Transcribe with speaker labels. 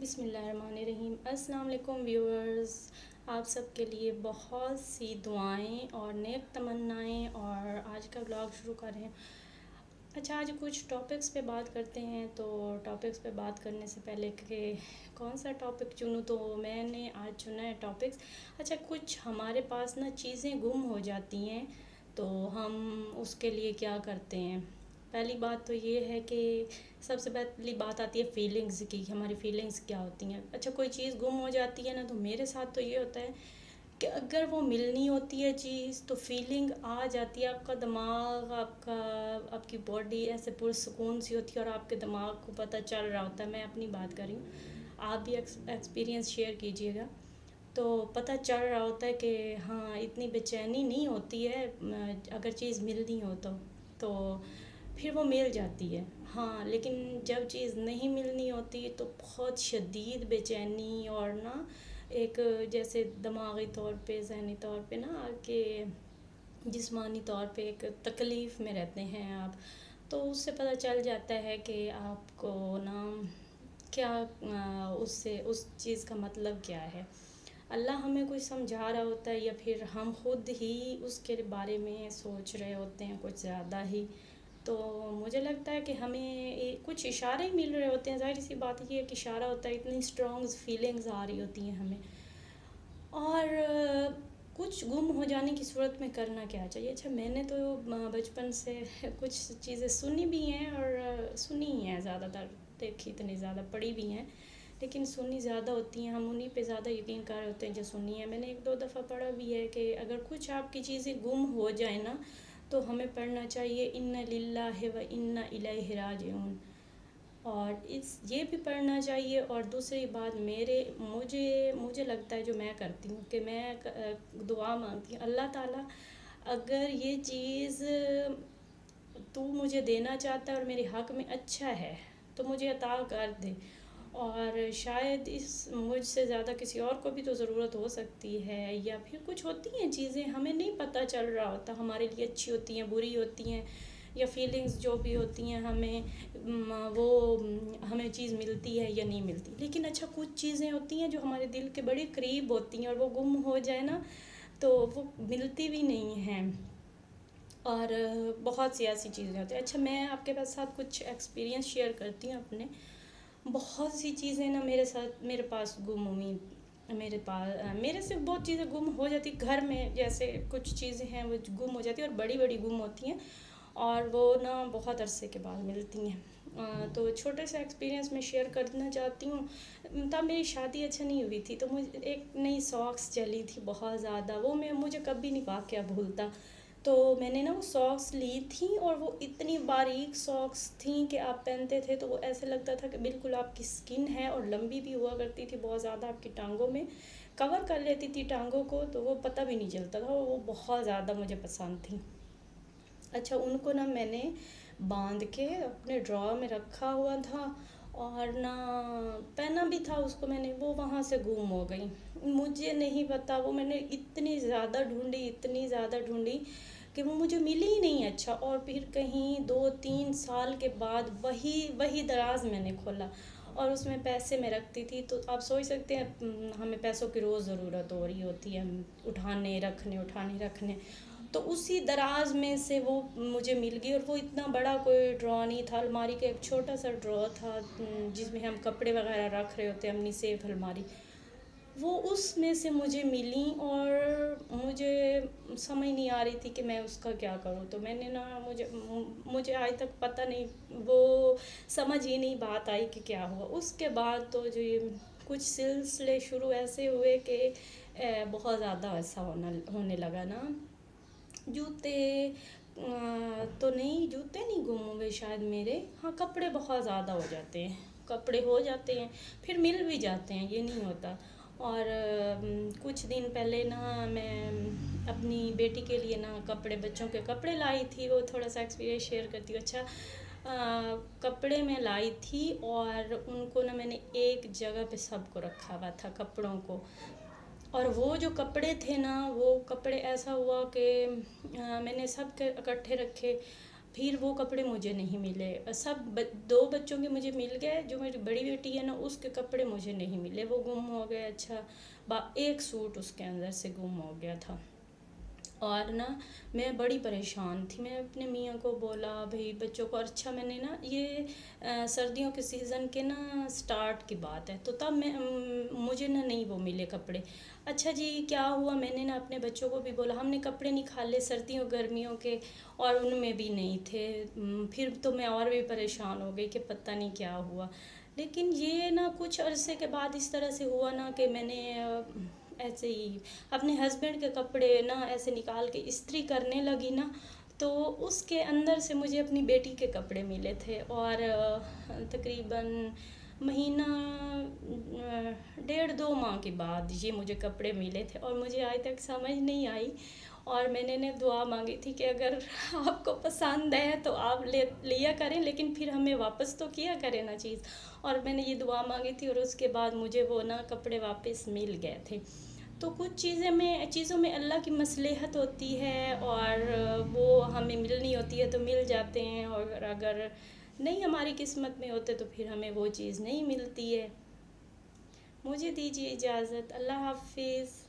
Speaker 1: بسم اللہ الرحمن الرحیم۔ السلام علیکم ویورز، آپ سب کے لیے بہت سی دعائیں اور نیک تمنائیں، اور آج کا بلاگ شروع کر رہے ہیں۔ اچھا، آج کچھ ٹاپکس پہ بات کرتے ہیں۔ تو ٹاپکس پہ بات کرنے سے پہلے کہ کون سا ٹاپک چنوں، تو میں نے آج چنا ہے ٹاپکس۔ اچھا، کچھ ہمارے پاس نا چیزیں گم ہو جاتی ہیں، تو ہم اس کے لیے کیا کرتے ہیں۔ پہلی بات تو یہ ہے کہ سب سے پہلی بات آتی ہے فیلنگز کی، ہماری فیلنگز کیا ہوتی ہیں۔ اچھا، کوئی چیز گم ہو جاتی ہے نا، تو میرے ساتھ تو یہ ہوتا ہے کہ اگر وہ ملنی ہوتی ہے چیز تو فیلنگ آ جاتی ہے، آپ کا دماغ، آپ کی باڈی ایسے پرسکون سی ہوتی ہے، اور آپ کے دماغ کو پتہ چل رہا ہوتا ہے۔ میں اپنی بات کر رہی ہوں، آپ بھی ایکسپیرینس شیئر کیجیے گا، تو پتہ چل رہا ہوتا ہے کہ ہاں اتنی بے چینی نہیں ہوتی ہے اگر چیز ملنی ہو تو پھر وہ مل جاتی ہے۔ ہاں، لیکن جب چیز نہیں ملنی ہوتی تو بہت شدید بے چینی، اور نا ایک جیسے دماغی طور پہ، ذہنی طور پہ نا، کہ جسمانی طور پہ ایک تکلیف میں رہتے ہیں آپ، تو اس سے پتہ چل جاتا ہے کہ آپ کو نا کیا اس چیز کا مطلب کیا ہے۔ اللہ ہمیں کچھ سمجھا رہا ہوتا ہے، یا پھر ہم خود ہی اس کے بارے میں سوچ رہے ہوتے ہیں کچھ زیادہ ہی۔ تو مجھے لگتا ہے کہ ہمیں کچھ اشارے مل رہے ہوتے ہیں، ظاہر سی بات یہ ہے کہ اشارہ ہوتا ہے، اتنی اسٹرانگ فیلنگز آ رہی ہوتی ہیں ہمیں، اور کچھ گم ہو جانے کی صورت میں کرنا کیا چاہیے۔ اچھا، میں نے تو بچپن سے کچھ چیزیں سنی بھی ہیں، اور سنی ہی ہیں زیادہ تر، دیکھی اتنی زیادہ، پڑھی بھی ہیں، لیکن سنی زیادہ ہوتی ہیں، ہم انہی پہ زیادہ یقین کر رہے ہوتے ہیں جو سنی ہے۔ میں نے ایک دو دفعہ پڑھا بھی ہے کہ اگر کچھ آپ کی چیزیں گم ہو جائیں نا، تو ہمیں پڑھنا چاہیے اِنَّ لِلَّهِ وَإِنَّ إِلَيْهِ راجعون، اور یہ بھی پڑھنا چاہیے۔ اور دوسری بات مجھے لگتا ہے، جو میں کرتی ہوں، کہ میں دعا مانگتی ہوں، اللہ تعالیٰ اگر یہ چیز تو مجھے دینا چاہتا ہے اور میرے حق میں اچھا ہے تو مجھے عطا کر دے، اور شاید مجھ سے زیادہ کسی اور کو بھی تو ضرورت ہو سکتی ہے، یا پھر کچھ ہوتی ہیں چیزیں ہمیں نہیں پتہ چل رہا ہوتا، ہمارے لیے اچھی ہوتی ہیں، بری ہوتی ہیں، یا فیلنگز جو بھی ہوتی ہیں وہ ہمیں چیز ملتی ہے یا نہیں ملتی۔ لیکن اچھا، کچھ چیزیں ہوتی ہیں جو ہمارے دل کے بڑے قریب ہوتی ہیں، اور وہ گم ہو جائے نا تو وہ ملتی بھی نہیں ہیں، اور بہت سی ایسی چیزیں ہوتی ہیں۔ اچھا، میں آپ کے ساتھ کچھ ایکسپیرینس شیئر کرتی ہوں اپنے۔ بہت سی چیزیں نا میرے پاس گم ہوئی، میرے سے بہت چیزیں گم ہو جاتی گھر میں، جیسے کچھ چیزیں ہیں وہ گم ہو جاتی ہیں، اور بڑی بڑی گم ہوتی ہیں، اور وہ نا بہت عرصے کے بعد ملتی ہیں۔ تو چھوٹے سے ایکسپیرینس میں شیئر کرنا چاہتی ہوں۔ تب میری شادی اچھا نہیں ہوئی تھی، تو مجھے ایک نئی ساکس چلی تھی بہت زیادہ، وہ مجھے کبھی نہیں واقعہ بھولتا۔ تو میں نے نا وہ ساکس لی تھیں، اور وہ اتنی باریک ساکس تھیں کہ آپ پہنتے تھے تو وہ ایسے لگتا تھا کہ بالکل آپ کی سکن ہے، اور لمبی بھی ہوا کرتی تھی بہت زیادہ، آپ کی ٹانگوں میں کور کر لیتی تھی ٹانگوں کو، تو وہ پتہ بھی نہیں چلتا تھا، وہ بہت زیادہ مجھے پسند تھیں۔ اچھا، ان کو نا میں نے باندھ کے اپنے ڈراور میں رکھا ہوا تھا، اور نہ پہنا بھی تھا اس کو میں نے، وہ وہاں سے گم ہو گئی، مجھے نہیں پتا، وہ میں نے اتنی زیادہ ڈھونڈی کہ وہ مجھے ملی ہی نہیں۔ اچھا، اور پھر کہیں 2-3 سال کے بعد وہی دراز میں نے کھولا، اور اس میں پیسے میں رکھتی تھی، تو آپ سوچ سکتے ہیں ہمیں پیسوں کی روز ضرورت ہو رہی ہوتی ہے، اٹھانے رکھنے، تو اسی دراز میں سے وہ مجھے مل گئی، اور وہ اتنا بڑا کوئی ڈرا نہیں تھا، الماری کا ایک چھوٹا سا ڈرا تھا جس میں ہم کپڑے وغیرہ رکھ رہے ہوتے ہیں، اپنی سیف الماری، وہ اس میں سے مجھے ملیں، اور مجھے سمجھ نہیں آ رہی تھی کہ میں اس کا کیا کروں۔ تو میں نے نا مجھے آج تک پتہ نہیں، وہ سمجھ ہی نہیں بات آئی کہ کیا ہوا۔ اس کے بعد تو جو یہ کچھ سلسلے شروع ایسے ہوئے کہ بہت زیادہ ایسا ہونے لگا نا۔ جوتے نہیں گم ہوئے شاید میرے، ہاں کپڑے بہت زیادہ ہو جاتے ہیں، کپڑے ہو جاتے ہیں، پھر مل بھی جاتے ہیں، یہ نہیں ہوتا۔ اور کچھ دن پہلے نا میں اپنی بیٹی کے لیے نا بچوں کے کپڑے لائی تھی، وہ تھوڑا سا ایکسپیرینس شیئر کرتی ہوں۔ اچھا، کپڑے میں لائی تھی، اور ان کو نا میں نے ایک جگہ پہ سب کو رکھا ہوا تھا کپڑوں کو، اور وہ جو کپڑے تھے نا، وہ کپڑے ایسا ہوا کہ میں نے سب کے اکٹھے رکھے، پھر وہ کپڑے مجھے نہیں ملے، سب 2 بچوں کے مجھے مل گئے، جو میری بڑی بیٹی ہے نا اس کے کپڑے مجھے نہیں ملے، وہ گم ہو گئے۔ اچھا ایک سوٹ اس کے اندر سے گم ہو گیا تھا، اور نا میں بڑی پریشان تھی۔ میں اپنے میاں کو بولا بھئی بچوں کو، اچھا میں نے نا یہ سردیوں کے سیزن کے نا سٹارٹ کی بات ہے، تو تب مجھے نا نہیں وہ ملے کپڑے۔ اچھا جی کیا ہوا، میں نے نا اپنے بچوں کو بھی بولا، ہم نے کپڑے نکالے سردیوں گرمیوں کے، اور ان میں بھی نہیں تھے۔ پھر تو میں اور بھی پریشان ہو گئی کہ پتہ نہیں کیا ہوا۔ لیکن یہ نا کچھ عرصے کے بعد اس طرح سے ہوا نا کہ میں نے ایسے ہی اپنے ہسبینڈ کے کپڑے نا ایسے نکال کے استری کرنے لگی نا، تو اس کے اندر سے مجھے اپنی بیٹی کے کپڑے ملے تھے، اور تقریباً مہینہ 1.5-2 ماہ کے بعد یہ مجھے کپڑے ملے تھے، اور مجھے آج تک سمجھ نہیں آئی، اور میں نے دعا مانگی تھی کہ اگر آپ کو پسند ہے تو آپ لیا کریں، لیکن پھر ہمیں واپس تو کیا کریں نا چیز، اور میں نے یہ دعا مانگی تھی، اور اس کے بعد مجھے وہ نا کپڑے واپس مل گئے تھے۔ تو کچھ چیزوں میں اللہ کی مصلحت ہوتی ہے، اور وہ ہمیں ملنی ہوتی ہے تو مل جاتے ہیں، اور اگر نہیں ہماری قسمت میں ہوتے تو پھر ہمیں وہ چیز نہیں ملتی ہے۔ مجھے دیجیے اجازت، اللہ حافظ۔